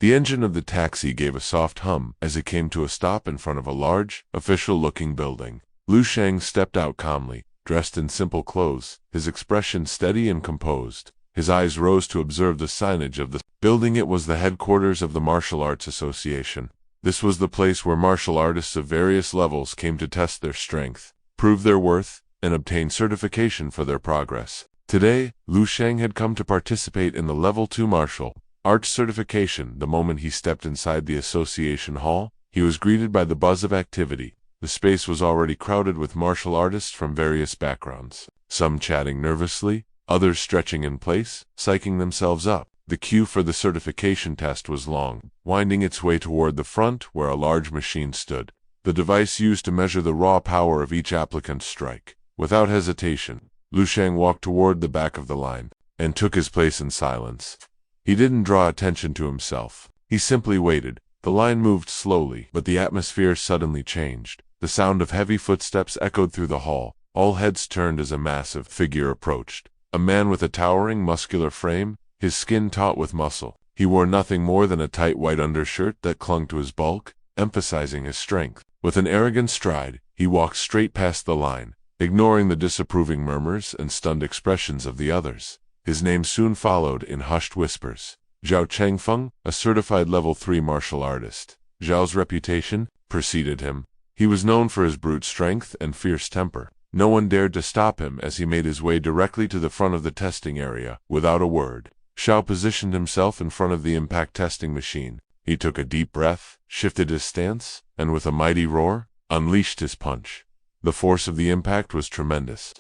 The engine of the taxi gave a soft hum as it came to a stop in front of a large, official-looking building. Lu Sheng stepped out calmly, dressed in simple clothes, his expression steady and composed. His eyes rose to observe the signage of the building. It was the headquarters of the Martial Arts Association. This was the place where martial artists of various levels came to test their strength, prove their worth, and obtain certification for their progress. Today, Lu Sheng had come to participate in the Level 2 Martial Arts certification. The moment he stepped inside the association hall, he was greeted by the buzz of activity. The space was already crowded with martial artists from various backgrounds, some chatting nervously, others stretching in place, psyching themselves up. The queue for the certification test was long, winding its way toward the front where a large machine stood, the device used to measure the raw power of each applicant's strike. Without hesitation, Lu Sheng walked toward the back of the line and took his place in silence. He didn't draw attention to himself. He simply waited. The line moved slowly, but the atmosphere suddenly changed. The sound of heavy footsteps echoed through the hall. All heads turned as a massive figure approached. A man with a towering, muscular frame, his skin taut with muscle. He wore nothing more than a tight white undershirt that clung to his bulk, emphasizing his strength. With an arrogant stride, he walked straight past the line, ignoring the disapproving murmurs and stunned expressions of the others. His name soon followed in hushed whispers. Zhao Chengfeng, a certified level 3 martial artist. Zhao's reputation preceded him. He was known for his brute strength and fierce temper. No one dared to stop him as he made his way directly to the front of the testing area, without a word. Zhao positioned himself in front of the impact testing machine. He took a deep breath, shifted his stance, and with a mighty roar, unleashed his punch. The force of the impact was tremendous.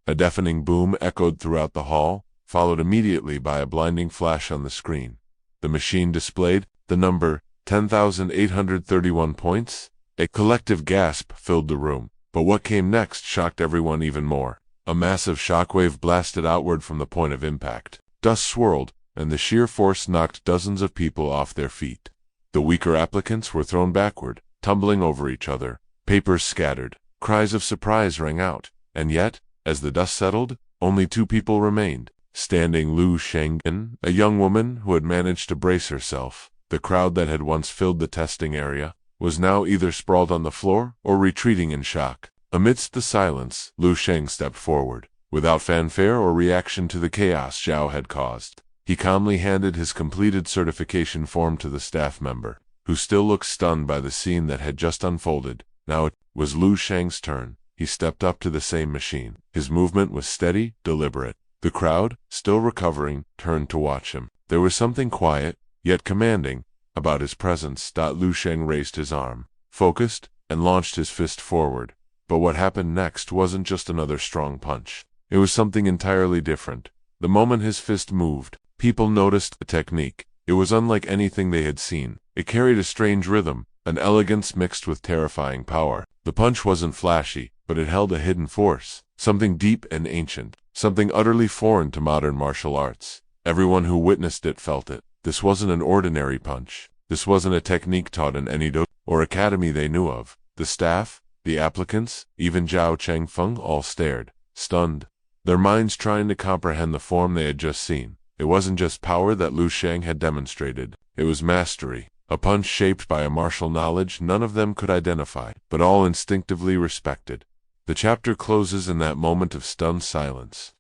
A deafening boom echoed throughout the hall, followed immediately by a blinding flash on the screen. The machine displayed the number 10,831 points. A collective gasp filled the room, but what came next shocked everyone even more. A massive shockwave blasted outward from the point of impact. Dust swirled, and the sheer force knocked dozens of people off their feet. The weaker applicants were thrown backward, tumbling over each other. Papers scattered. Cries of surprise rang out, and yet, as the dust settled, only 2 people remained. Standing Lu Shenggen, a young woman who had managed to brace herself. The crowd that had once filled the testing area was now either sprawled on the floor or retreating in shock. Amidst the silence, Lu Sheng stepped forward. Without fanfare or reaction to the chaos Zhao had caused, he calmly handed his completed certification form to the staff member, who still looked stunned by the scene that had just unfolded. Now it was Lu Sheng's turn. He stepped up to the same machine. His movement was steady, deliberate. The crowd, still recovering, turned to watch him. There was something quiet, yet commanding, about his presence. Lu Sheng raised his arm, focused, and launched his fist forward. But what happened next wasn't just another strong punch. It was something entirely different. The moment his fist moved, people noticed the technique. It was unlike anything they had seen. It carried a strange rhythm, an elegance mixed with terrifying power. The punch wasn't flashy, but it held a hidden force, something deep and ancient, something utterly foreign to modern martial arts. Everyone who witnessed it felt it. This wasn't an ordinary punch. This wasn't a technique taught in any dojo or academy they knew of. The staff, the applicants, even Zhao Chengfeng all stared, stunned, their minds trying to comprehend the form they had just seen. It wasn't just power that Lu Sheng had demonstrated. It was mastery. A punch shaped by a martial knowledge none of them could identify, but all instinctively respected. The chapter closes in that moment of stunned silence.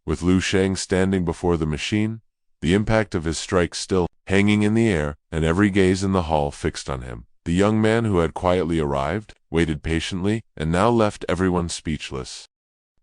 With Lu Sheng standing before the machine, the impact of his strike still hanging in the air, and every gaze in the hall fixed on him. The young man who had quietly arrived, waited patiently, and now left everyone speechless.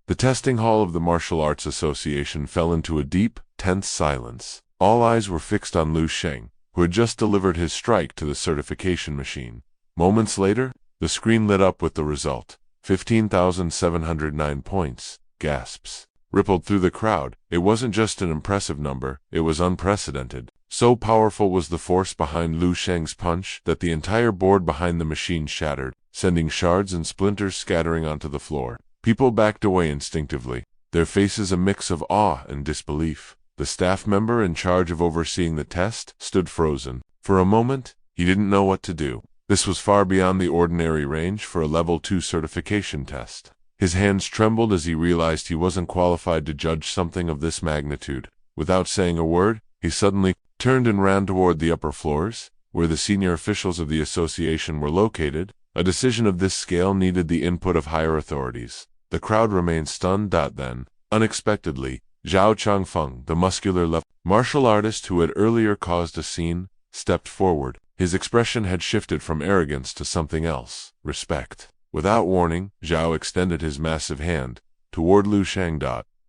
The testing hall of the Martial Arts Association fell into a deep, tense silence. All eyes were fixed on Lu Sheng, who had just delivered his strike to the certification machine. Moments later, the screen lit up with the result. 15,709 points. Gasps rippled through the crowd. It wasn't just an impressive number, it was unprecedented. So powerful was the force behind Lu Sheng's punch that the entire board behind the machine shattered, sending shards and splinters scattering onto the floor. People backed away instinctively, their faces a mix of awe and disbelief. The staff member in charge of overseeing the test stood frozen. For a moment, he didn't know what to do. This was far beyond the ordinary range for a Level 2 certification test. His hands trembled as he realized he wasn't qualified to judge something of this magnitude. Without saying a word, he suddenly turned and ran toward the upper floors, where the senior officials of the association were located. A decision of this scale needed the input of higher authorities. The crowd remained stunned. Then, unexpectedly, Zhao Changfeng, the muscular martial artist who had earlier caused a scene, stepped forward. His expression had shifted from arrogance to something else, respect. Without warning, Zhao extended his massive hand toward Lu Shang.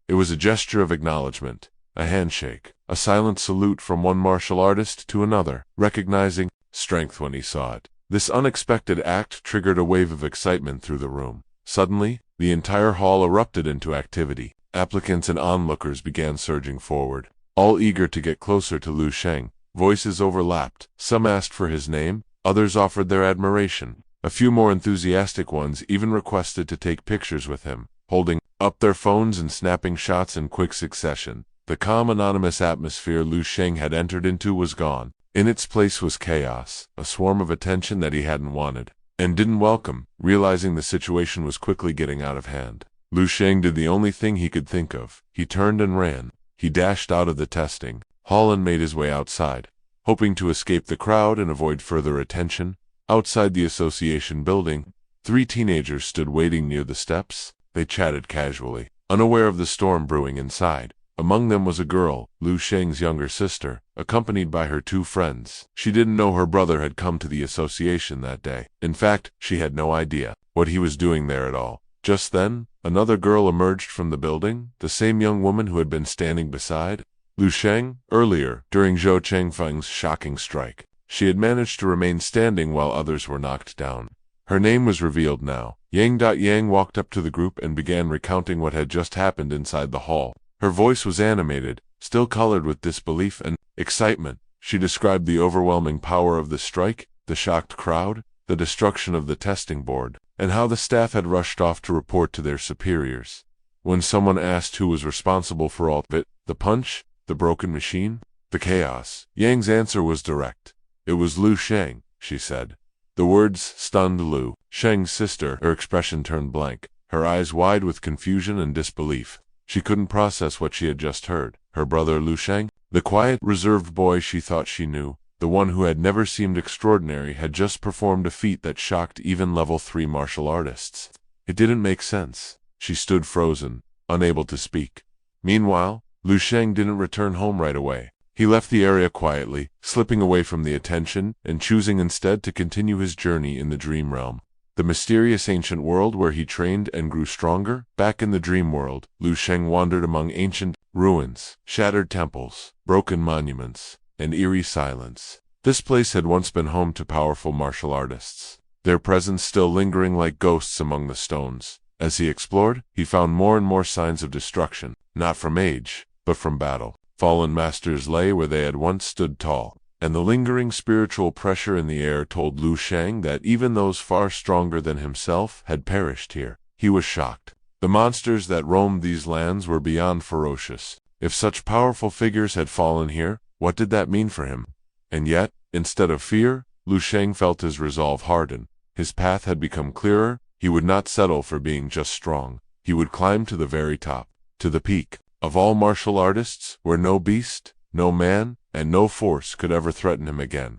It was a gesture of acknowledgement, a handshake, a silent salute from one martial artist to another, recognizing strength when he saw it. This unexpected act triggered a wave of excitement through the room. Suddenly, the entire hall erupted into activity. Applicants and onlookers began surging forward, all eager to get closer to Lu Sheng. Voices overlapped. Some asked for his name, others offered their admiration. A few more enthusiastic ones even requested to take pictures with him, holding up their phones and snapping shots in quick succession. The calm, anonymous atmosphere Lu Sheng had entered into was gone. In its place was chaos, a swarm of attention that he hadn't wanted and didn't welcome. Realizing the situation was quickly getting out of hand, Lu Sheng did the only thing he could think of. He turned and ran. He dashed out of the testing hall and made his way outside, hoping to escape the crowd and avoid further attention. Outside the association building, 3 teenagers stood waiting near the steps. They chatted casually, unaware of the storm brewing inside. Among them was a girl, Lu Sheng's younger sister, accompanied by her 2 friends. She didn't know her brother had come to the association that day. In fact, she had no idea what he was doing there at all. Just then, another girl emerged from the building, the same young woman who had been standing beside Lu Sheng earlier during Zhou Chengfeng's shocking strike. She had managed to remain standing while others were knocked down. Her name was revealed now. Yang walked up to the group and began recounting what had just happened inside the hall. Her voice was animated, still colored with disbelief and excitement. She described the overwhelming power of the strike, the shocked crowd, the destruction of the testing board, and how the staff had rushed off to report to their superiors. When someone asked who was responsible for all of it, the punch, the broken machine, the chaos, Yang's answer was direct. It was Lu Sheng, she said. The words stunned Lu Sheng's sister. Her expression turned blank, her eyes wide with confusion and disbelief. She couldn't process what she had just heard. Her brother Lu Sheng, the quiet, reserved boy she thought she knew, the one who had never seemed extraordinary, had just performed a feat that shocked even level 3 martial artists. It didn't make sense. She stood frozen, unable to speak. Meanwhile, Lu Sheng didn't return home right away. He left the area quietly, slipping away from the attention and choosing instead to continue his journey in the dream realm, the mysterious ancient world where he trained and grew stronger. Back in the dream world, Lu Sheng wandered among ancient ruins, shattered temples, broken monuments, and eerie silence. This place had once been home to powerful martial artists, their presence still lingering like ghosts among the stones. As he explored, he found more and more signs of destruction, not from age, but from battle. Fallen masters lay where they had once stood tall, and the lingering spiritual pressure in the air told Lu Sheng that even those far stronger than himself had perished here. He was shocked. The monsters that roamed these lands were beyond ferocious. If such powerful figures had fallen here, what did that mean for him? And yet, instead of fear, Lu Sheng felt his resolve harden. His path had become clearer. He would not settle for being just strong. He would climb to the very top, to the peak of all martial artists, where no beast, no man, and no force could ever threaten him again.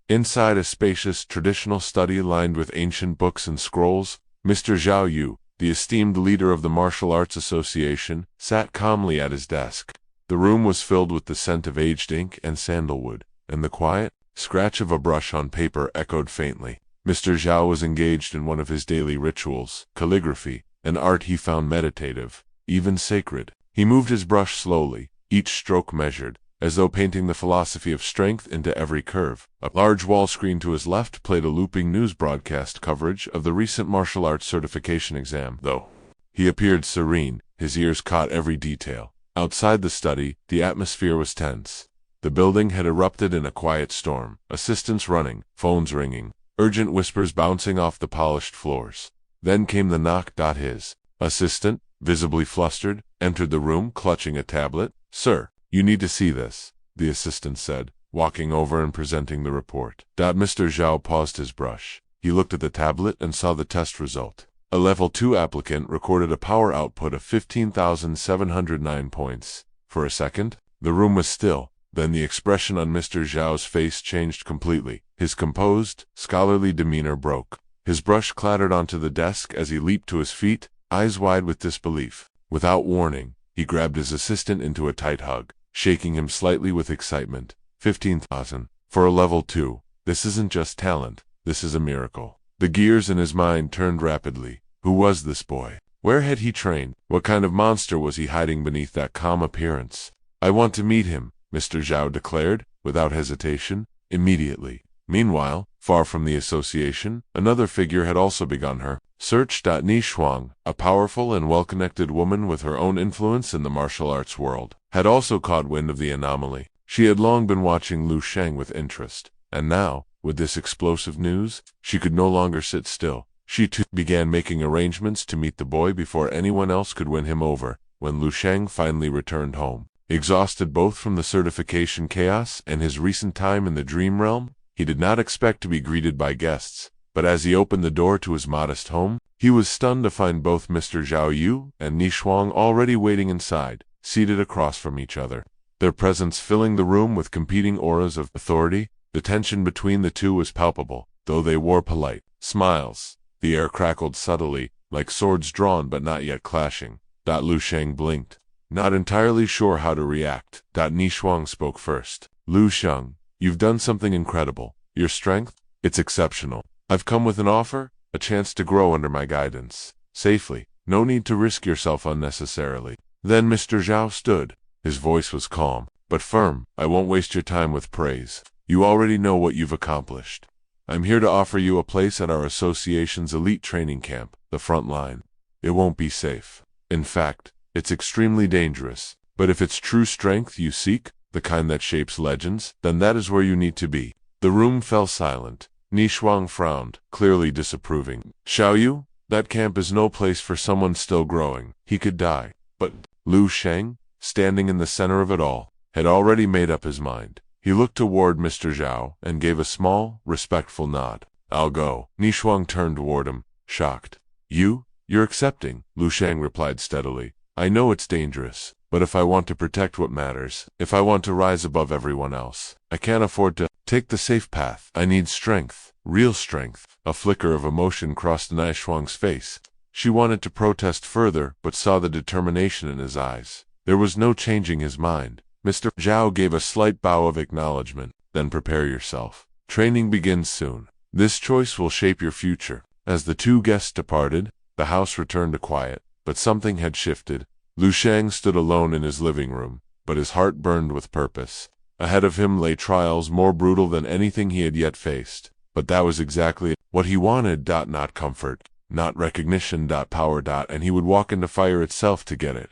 Inside a spacious, traditional study lined with ancient books and scrolls, Mr. Zhao Yu, the esteemed leader of the Martial Arts Association, sat calmly at his desk. The room was filled with the scent of aged ink and sandalwood, and the quiet scratch of a brush on paper echoed faintly. Mr. Zhao was engaged in one of his daily rituals, calligraphy, an art he found meditative, even sacred. He moved his brush slowly, each stroke measured, as though painting the philosophy of strength into every curve. A large wall screen to his left played a looping news broadcast coverage of the recent martial arts certification exam. Though he appeared serene, his ears caught every detail. Outside the study, the atmosphere was tense. The building had erupted in a quiet storm, assistants running, phones ringing, urgent whispers bouncing off the polished floors. Then came the knock. His assistant, visibly flustered, entered the room clutching a tablet. "Sir, you need to see this," the assistant said, walking over and presenting the report. Mr. Zhao paused his brush. He looked at the tablet and saw the test result. A level 2 applicant recorded a power output of 15,709 points. For a second, The room was still. Then the expression on Mr. Zhao's face changed completely. His composed, scholarly demeanor broke. His brush clattered onto the desk as he leaped to his feet, eyes wide with disbelief. Without warning, he grabbed his assistant into a tight hug, shaking him slightly with excitement. 15,000. For a level 2, this isn't just talent, this is a miracle. The gears in his mind turned rapidly. Who was this boy? Where had he trained? What kind of monster was he hiding beneath that calm appearance? I want to meet him, Mr. Zhao declared, without hesitation, immediately. Meanwhile, far from the association, another figure had also begun her search. Ni Shuang, a powerful and well-connected woman with her own influence in the martial arts world, had also caught wind of the anomaly. She had long been watching Lu Sheng with interest, and now, with this explosive news, she could no longer sit still. She too began making arrangements to meet the boy before anyone else could win him over. When Lu Sheng finally returned home, exhausted both from the certification chaos and his recent time in the dream realm, he did not expect to be greeted by guests, but as he opened the door to his modest home, he was stunned to find both Mr. Zhao Yu and Ni Shuang already waiting inside, seated across from each other. Their presence filling the room with competing auras of authority. The tension between the two was palpable, though they wore polite smiles. The air crackled subtly, like swords drawn but not yet clashing. Lu Sheng blinked, not entirely sure how to react. Ni Shuang spoke first. Lu Sheng, you've done something incredible. Your strength, it's exceptional. I've come with an offer, a chance to grow under my guidance. Safely. No need to risk yourself unnecessarily. Then Mr. Zhao stood. His voice was calm, but firm. I won't waste your time with praise. You already know what you've accomplished. I'm here to offer you a place at our association's elite training camp, the front line. It won't be safe. In fact, it's extremely dangerous. But if it's true strength you seek, the kind that shapes legends, then that is where you need to be. The room fell silent. Ni Shuang frowned, clearly disapproving. Xiaoyu, that camp is no place for someone still growing. He could die. But Lu Sheng, standing in the center of it all, had already made up his mind. He looked toward Mr. Zhao and gave a small, respectful nod. I'll go. Ni Shuang turned toward him, shocked. You're accepting, Lu Sheng replied steadily. I know it's dangerous, but if I want to protect what matters, if I want to rise above everyone else, I can't afford to take the safe path. I need strength, real strength. A flicker of emotion crossed Ni Shuang's face. She wanted to protest further, but saw the determination in his eyes. There was no changing his mind. Mr. Zhao gave a slight bow of acknowledgement. Then prepare yourself. Training begins soon. This choice will shape your future. As the two guests departed, the house returned to quiet, but something had shifted. Lu Sheng stood alone in his living room, but his heart burned with purpose. Ahead of him lay trials more brutal than anything he had yet faced. But that was exactly what he wanted. Not comfort, not recognition. Power. And he would walk into fire itself to get it.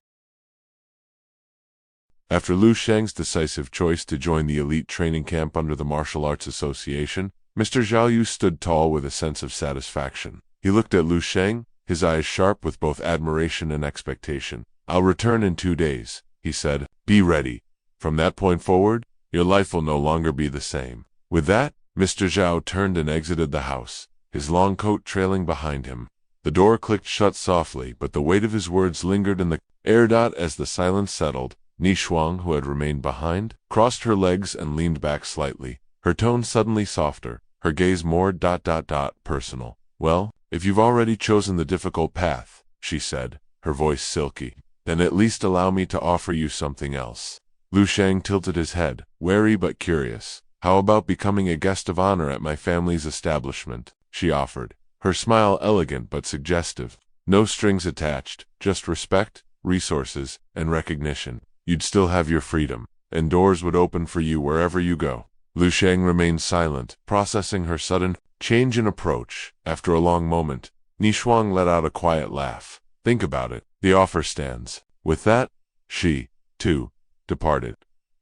After Lu Sheng's decisive choice to join the elite training camp under the Martial Arts Association, Mr. Zhao Yu stood tall with a sense of satisfaction. He looked at Lu Sheng, his eyes sharp with both admiration and expectation. I'll return in 2 days, he said. Be ready. From that point forward, your life will no longer be the same. With that, Mr. Zhao turned and exited the house, his long coat trailing behind him. The door clicked shut softly, but the weight of his words lingered in the air. As the silence settled, Ni Shuang, who had remained behind, crossed her legs and leaned back slightly, her tone suddenly softer, her gaze more personal. Well, if you've already chosen the difficult path, she said, her voice silky, then at least allow me to offer you something else. Lu Sheng tilted his head, wary but curious. How about becoming a guest of honor at my family's establishment? She offered, her smile elegant but suggestive. No strings attached, just respect, resources, and recognition. You'd still have your freedom, and doors would open for you wherever you go. Lu Sheng remained silent, processing her sudden change in approach. After a long moment, Ni Shuang let out a quiet laugh. Think about it. The offer stands. With that, she, too, departed,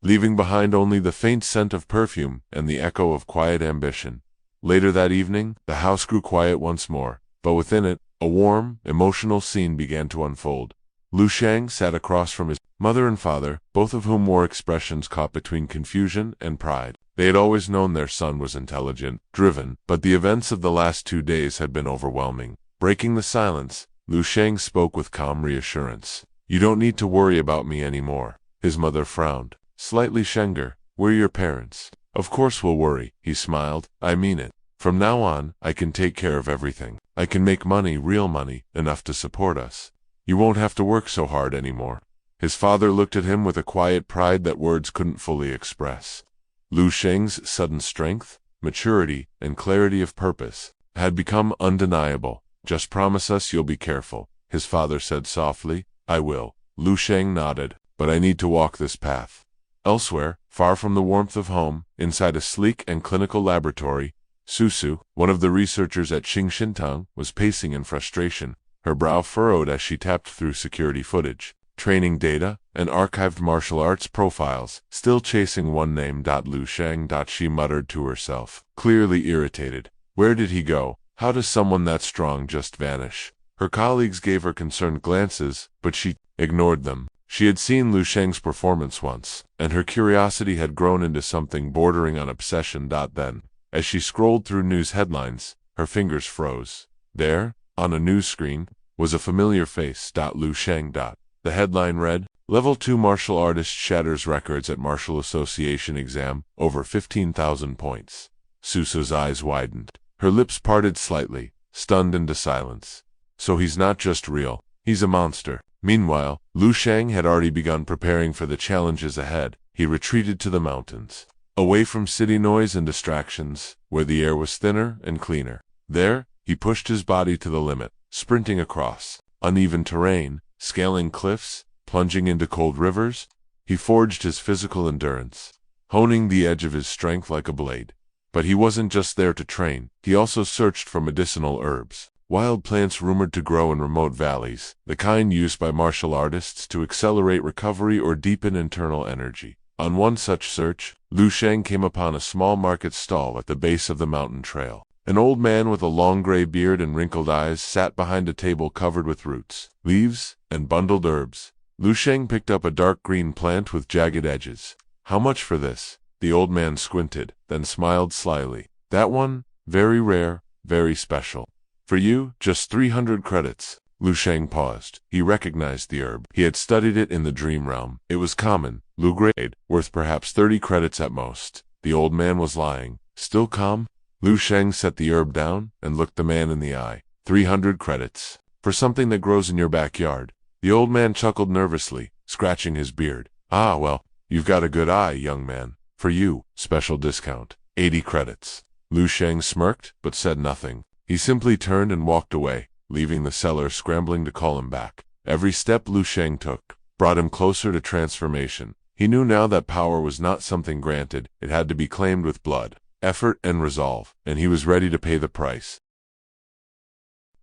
leaving behind only the faint scent of perfume and the echo of quiet ambition. Later that evening, the house grew quiet once more, but within it, a warm, emotional scene began to unfold. Lu Sheng sat across from his mother and father, both of whom wore expressions caught between confusion and pride. They had always known their son was intelligent, driven, but the events of the last 2 days had been overwhelming. Breaking the silence, Lu Sheng spoke with calm reassurance. You don't need to worry about me anymore. His mother frowned, slightly Shenger. We're your parents. Of course we'll worry, he smiled. I mean it. From now on, I can take care of everything. I can make money, real money, enough to support us. You won't have to work so hard anymore. His father looked at him with a quiet pride that words couldn't fully express. Lu Sheng's sudden strength, maturity, and clarity of purpose had become undeniable. Just promise us you'll be careful, his father said softly. I will. Lu Sheng nodded. But I need to walk this path. Elsewhere, far from the warmth of home, inside a sleek and clinical laboratory, Susu, one of the researchers at Xingshintang, was pacing in frustration, her brow furrowed as she tapped through security footage, training data, and archived martial arts profiles, still chasing one name. Lu Sheng. She muttered to herself, clearly irritated. Where did he go? How does someone that strong just vanish? Her colleagues gave her concerned glances, but she ignored them. She had seen Lu Sheng's performance once, and her curiosity had grown into something bordering on obsession. Then, as she scrolled through news headlines, her fingers froze. There, on a news screen, was a familiar face. Lu Sheng. The headline read, Level 2 Martial Artist Shatters Records at Martial Association Exam, over 15,000 points. Susu's eyes widened. Her lips parted slightly, stunned into silence. So he's not just real, he's a monster. Meanwhile, Lu Sheng had already begun preparing for the challenges ahead. He retreated to the mountains, away from city noise and distractions, where the air was thinner and cleaner. There, he pushed his body to the limit, sprinting across uneven terrain, scaling cliffs, plunging into cold rivers. He forged his physical endurance, honing the edge of his strength like a blade. But he wasn't just there to train. He also searched for medicinal herbs. Wild plants rumored to grow in remote valleys, the kind used by martial artists to accelerate recovery or deepen internal energy. On one such search, Lu Sheng came upon a small market stall at the base of the mountain trail. An old man with a long gray beard and wrinkled eyes sat behind a table covered with roots, leaves, and bundled herbs. Lu Sheng picked up a dark green plant with jagged edges. How much for this? The old man squinted, then smiled slyly. That one, very rare, very special. For you, just 300 credits. Lu Sheng paused. He recognized the herb. He had studied it in the dream realm. It was common, low grade, worth perhaps 30 credits at most. The old man was lying. Still calm, Lu Sheng set the herb down and looked the man in the eye. 300 credits. For something that grows in your backyard. The old man chuckled nervously, scratching his beard. Ah, well, you've got a good eye, young man. For you, special discount. 80 credits. Lu Sheng smirked, but said nothing. He simply turned and walked away, leaving the seller scrambling to call him back. Every step Lu Sheng took brought him closer to transformation. He knew now that power was not something granted, it had to be claimed with blood, effort, and resolve, and he was ready to pay the price.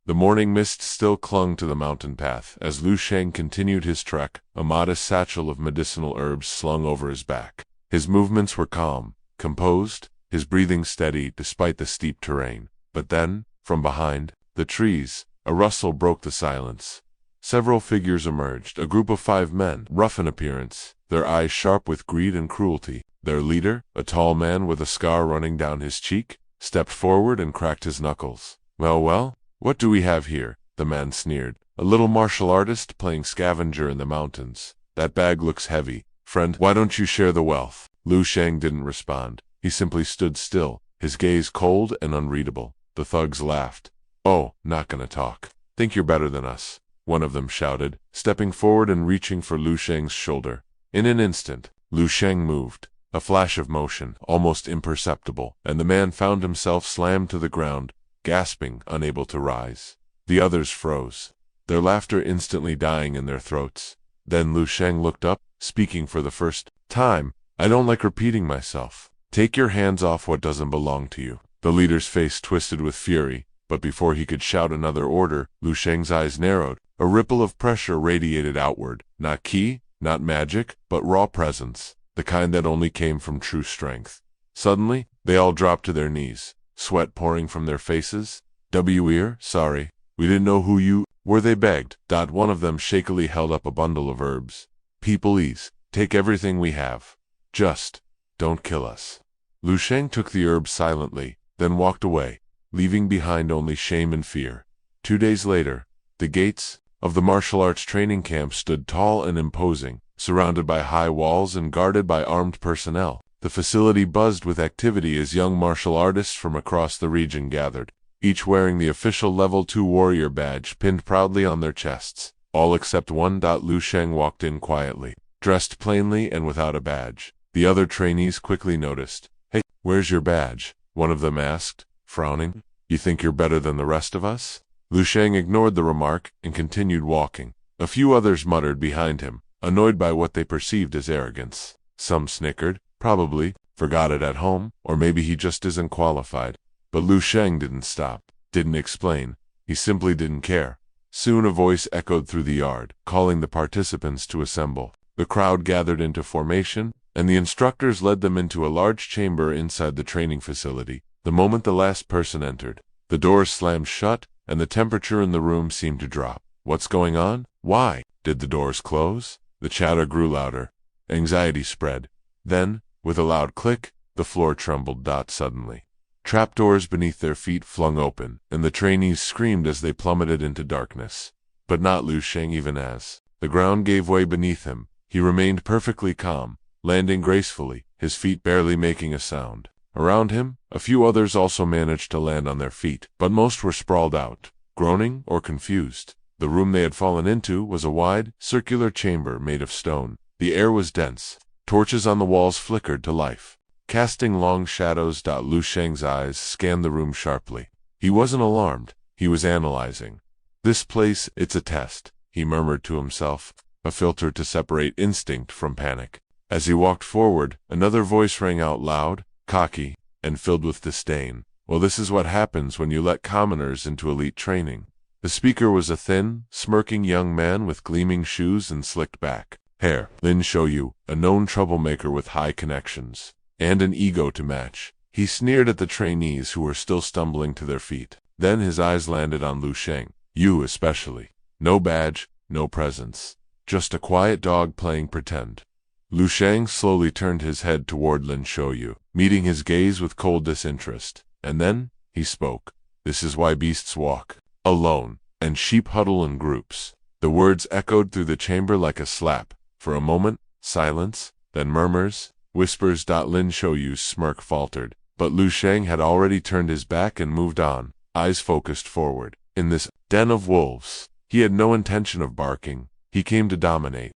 The morning mist still clung to the mountain path as Lu Sheng continued his trek, a modest satchel of medicinal herbs slung over his back. His movements were calm, composed, his breathing steady despite the steep terrain. But then, from behind the trees, a rustle broke the silence. Several figures emerged, a group of 5 men, rough in appearance, their eyes sharp with greed and cruelty. Their leader, a tall man with a scar running down his cheek, stepped forward and cracked his knuckles. Well, what do we have here? The man sneered. A little martial artist playing scavenger in the mountains. That bag looks heavy. Friend, why don't you share the wealth? Lu Sheng didn't respond. He simply stood still, his gaze cold and unreadable. The thugs laughed. Oh, not gonna talk. Think you're better than us, one of them shouted, stepping forward and reaching for Lu Sheng's shoulder. In an instant, Lu Sheng moved, a flash of motion, almost imperceptible, and the man found himself slammed to the ground, gasping, unable to rise. The others froze, their laughter instantly dying in their throats. Then Lu Sheng looked up, speaking for the first time. I don't like repeating myself. Take your hands off what doesn't belong to you. The leader's face twisted with fury, but before he could shout another order, Lu Sheng's eyes narrowed. A ripple of pressure radiated outward. Not ki, not magic, but raw presence, the kind that only came from true strength. Suddenly, they all dropped to their knees, sweat pouring from their faces. We're sorry. We didn't know who you were, they begged. One of them shakily held up a bundle of herbs. Please, take everything we have. Just don't kill us. Lu Sheng took the herbs silently, then walked away, leaving behind only shame and fear. 2 days later, the gates of the martial arts training camp stood tall and imposing, surrounded by high walls and guarded by armed personnel. The facility buzzed with activity as young martial artists from across the region gathered, each wearing the official Level 2 warrior badge pinned proudly on their chests. All except one. Lu Sheng walked in quietly, dressed plainly and without a badge. The other trainees quickly noticed. "Hey, where's your badge?" one of them asked, frowning. "You think you're better than the rest of us?" Lu Sheng ignored the remark and continued walking. A few others muttered behind him, annoyed by what they perceived as arrogance. Some snickered, probably forgot it at home, or maybe he just isn't qualified. But Lu Sheng didn't stop, didn't explain. He simply didn't care. Soon a voice echoed through the yard, calling the participants to assemble. The crowd gathered into formation, and the instructors led them into a large chamber inside the training facility. The moment the last person entered, the doors slammed shut, and the temperature in the room seemed to drop. What's going on? Why did the doors close? The chatter grew louder. Anxiety spread. Then, with a loud click, the floor trembled. Suddenly, trapdoors beneath their feet flung open, and the trainees screamed as they plummeted into darkness. But not Lu Sheng. Even as the ground gave way beneath him, he remained perfectly calm, landing gracefully, his feet barely making a sound. Around him, a few others also managed to land on their feet, but most were sprawled out, groaning or confused. The room they had fallen into was a wide, circular chamber made of stone. The air was dense. Torches on the walls flickered to life, casting long shadows. Lu Sheng's eyes scanned the room sharply. He wasn't alarmed. He was analyzing. "This place, it's a test," he murmured to himself, a filter to separate instinct from panic. As he walked forward, another voice rang out loud, cocky, and filled with disdain. "Well, this is what happens when you let commoners into elite training." The speaker was a thin, smirking young man with gleaming shoes and slicked back hair. Lin Shouyu, a known troublemaker with high connections and an ego to match. He sneered at the trainees who were still stumbling to their feet. Then his eyes landed on Lu Sheng. "You especially. No badge, no presence. Just a quiet dog playing pretend." Lu Sheng slowly turned his head toward Lin Shouyu, meeting his gaze with cold disinterest. And then, he spoke. "This is why beasts walk alone, and sheep huddle in groups." The words echoed through the chamber like a slap. For a moment, silence, then murmurs, whispers. Lin Shouyu's smirk faltered, but Lu Sheng had already turned his back and moved on, eyes focused forward. In this den of wolves, he had no intention of barking. He came to dominate.